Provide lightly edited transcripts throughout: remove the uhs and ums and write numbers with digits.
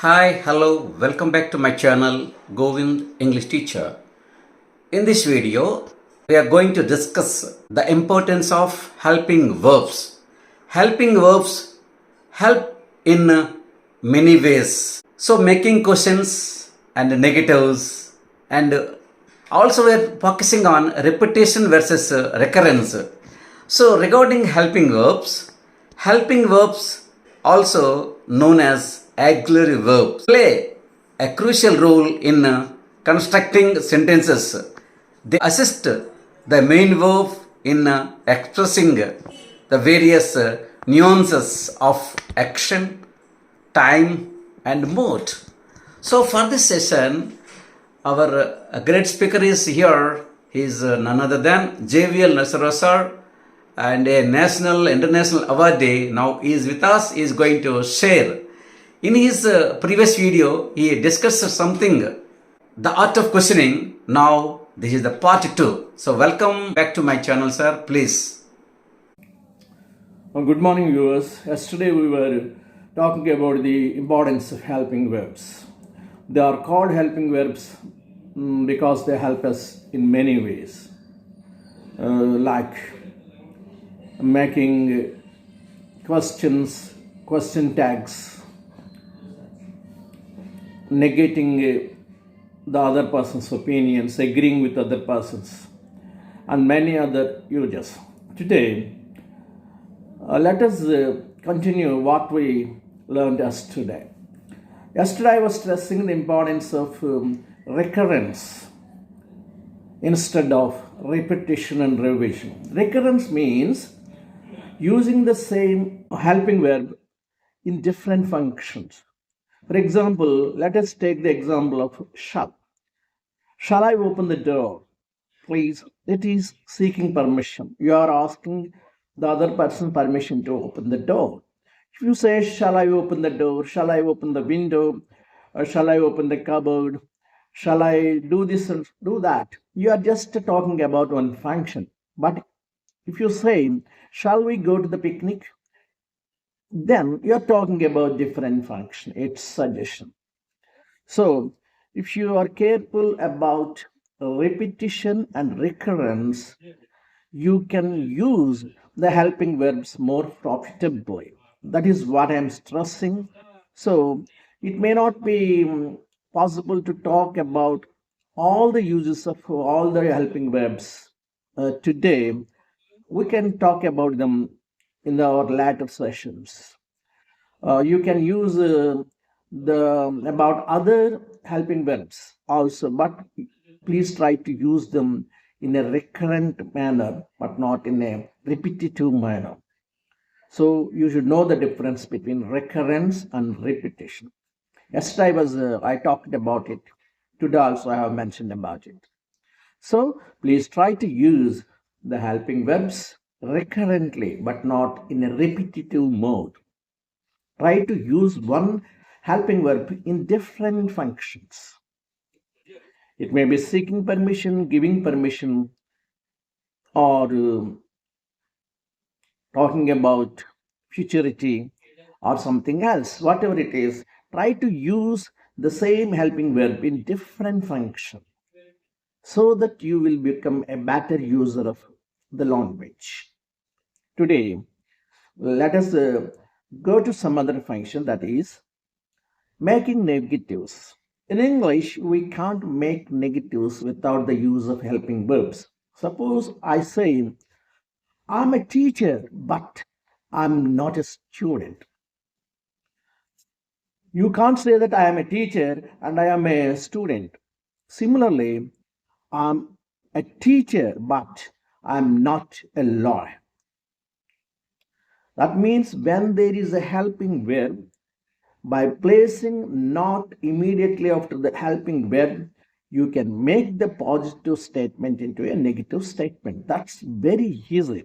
Hi, hello, welcome back to my channel Govind English Teacher. In this video, we are going to discuss the importance of helping verbs. Helping verbs help in many ways. So, making questions and negatives, and also we are focusing on repetition versus recurrence. So, regarding helping verbs also known as auxiliary verbs play a crucial role in constructing sentences. They assist the main verb in expressing the various nuances of action, time, and mood. So, for this session, our great speaker is here. He is none other than JVL Nasara sir, and a national international awardee. Now he is with us. He is going to share. In his previous video, he discussed something, the art of questioning. Now this is the part 2. So welcome back to my channel, sir. Please. Good morning, viewers. Yesterday we were talking about the importance of helping verbs. They are called helping verbs because they help us in many ways, like making questions, question tags, negating the other person's opinions, agreeing with other persons, and many other uses. Today, let us continue what we learned yesterday. Yesterday, I was stressing the importance of recurrence instead of repetition and revision. Recurrence means using the same helping verb in different functions. For example, let us take the example of shall. Shall I open the door? Please. It is seeking permission. You are asking the other person permission to open the door. If you say, shall I open the door? Shall I open the window? Or shall I open the cupboard? Shall I do this and do that? You are just talking about one function. But if you say, shall we go to the picnic? Then you are talking about different function. It's suggestion. So if you are careful about repetition and recurrence, you can use the helping verbs more profitably. That is what I'm stressing. So it may not be possible to talk about all the uses of all the helping verbs today. We can talk about them in our later sessions. You can use the about other helping verbs also, but please try to use them in a recurrent manner, but not in a repetitive manner. So you should know the difference between recurrence and repetition. Yesterday I talked about it. Today also I have mentioned about it. So please try to use the helping verbs recurrently, but not in a repetitive mode. Try to use one helping verb in different functions. It may be seeking permission, giving permission, or talking about futurity or something else. Whatever it is, try to use the same helping verb in different function so that you will become a better user of the language. Today, let us go to some other function, that is making negatives. In English, we can't make negatives without the use of helping verbs. Suppose I say, I'm a teacher, but I'm not a student. You can't say that I am a teacher and I am a student. Similarly, I'm a teacher, but I'm not a lawyer. That means when there is a helping verb, by placing not immediately after the helping verb, you can make the positive statement into a negative statement. That's very easy.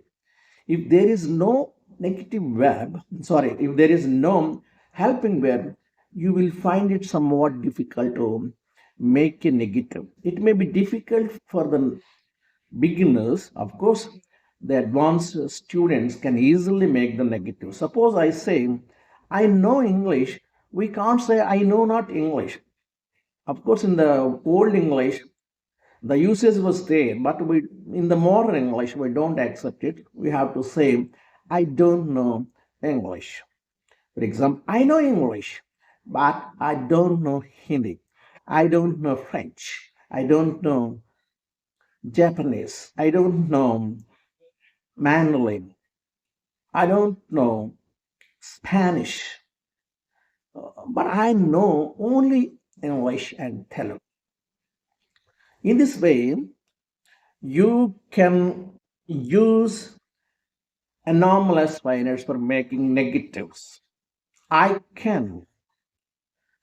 If there is no negative verb, if there is no helping verb, you will find it somewhat difficult to make a negative. It may be difficult for the beginners. Of course, the advanced students can easily make the negative. Suppose I say, I know English we can't say I know not English. Of course, in the old English, the usage was there, but in the modern English, we don't accept it. We have to say, I don't know English. For example, I know English, but I don't know Hindi. I don't know French. I don't know Japanese. I don't know Mandarin. I don't know Spanish. But I know only English and Telugu. In this way, you can use anomalous finers for making negatives. I can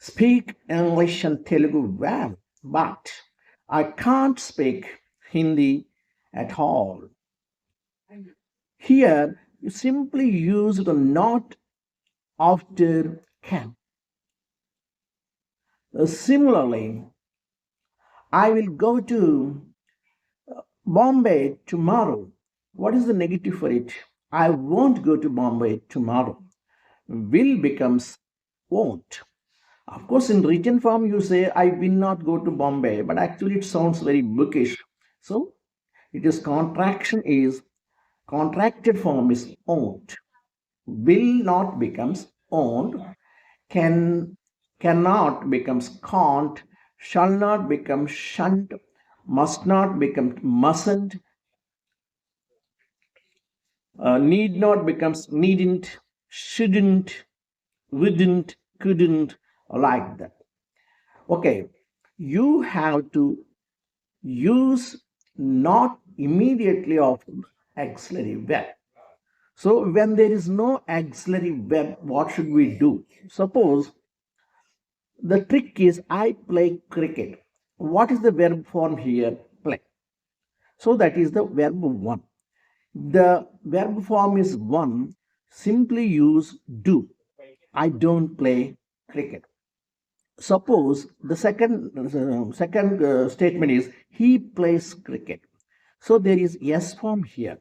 speak English and Telugu well, but I can't speak Hindi at all. Here, you simply use the not after can. Similarly, I will go to Bombay tomorrow. What is the negative for it? I won't go to Bombay tomorrow. Will becomes won't. Of course, in written form, you say, I will not go to Bombay, but actually it sounds very bookish. So, it is contracted form is won't. Will not becomes won't. Cannot becomes can't. Shall not become shan't. Must not become mustn't. Need not becomes needn't. Shouldn't. Wouldn't. Couldn't. Like that. Okay, you have to use not immediately of auxiliary verb. So when there is no auxiliary verb, what should we do? Suppose the trick is I play cricket. What is the verb form here? Play. So that is the verb one. The verb form is one. Simply use do. I don't play cricket. Suppose the second statement is he plays cricket. So there is yes form here.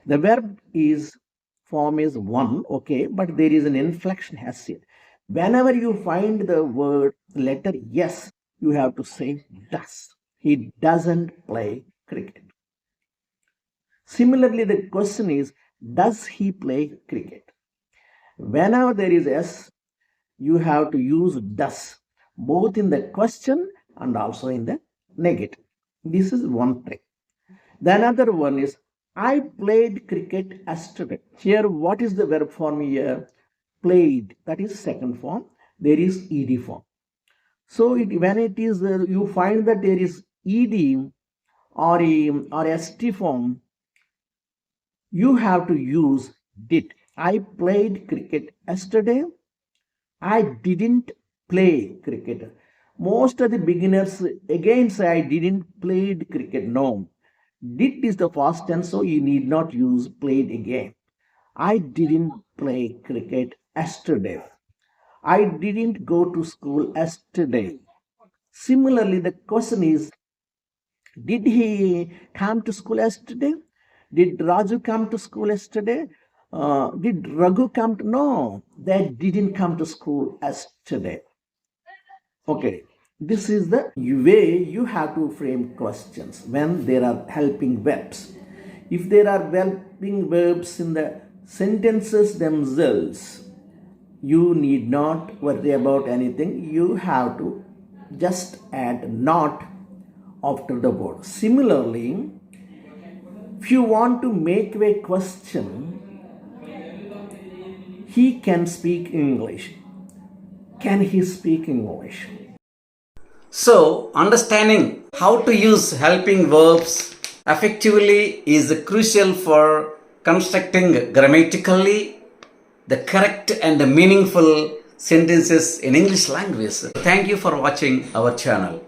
The verb is form is one, okay, but there is an inflection has here. Whenever you find the word letter yes, you have to say does. He doesn't play cricket. Similarly, the question is, does he play cricket? Whenever there is yes, you have to use does, both in the question and also in the negative. This is one trick. The another one is, I played cricket yesterday. Here, what is the verb form here? Played. That is second form. There is ed form. So when it is, you find that there is ed or st form, you have to use did. I played cricket yesterday. I didn't play cricket. Most of the beginners again say I didn't play cricket. No. Did is the past tense, so you need not use played again. I didn't play cricket yesterday. I didn't go to school yesterday. Similarly, the question is, did he come to school yesterday? Did Raju come to school yesterday? Did Raghu come to? No, they didn't come to school yesterday. Okay, this is the way you have to frame questions when there are helping verbs. If there are helping verbs in the sentences themselves, you need not worry about anything. You have to just add not after the word. Similarly, if you want to make a question, he can speak English. Can he speak English? So, understanding how to use helping verbs effectively is crucial for constructing grammatically the correct and meaningful sentences in English language. Thank you for watching our channel.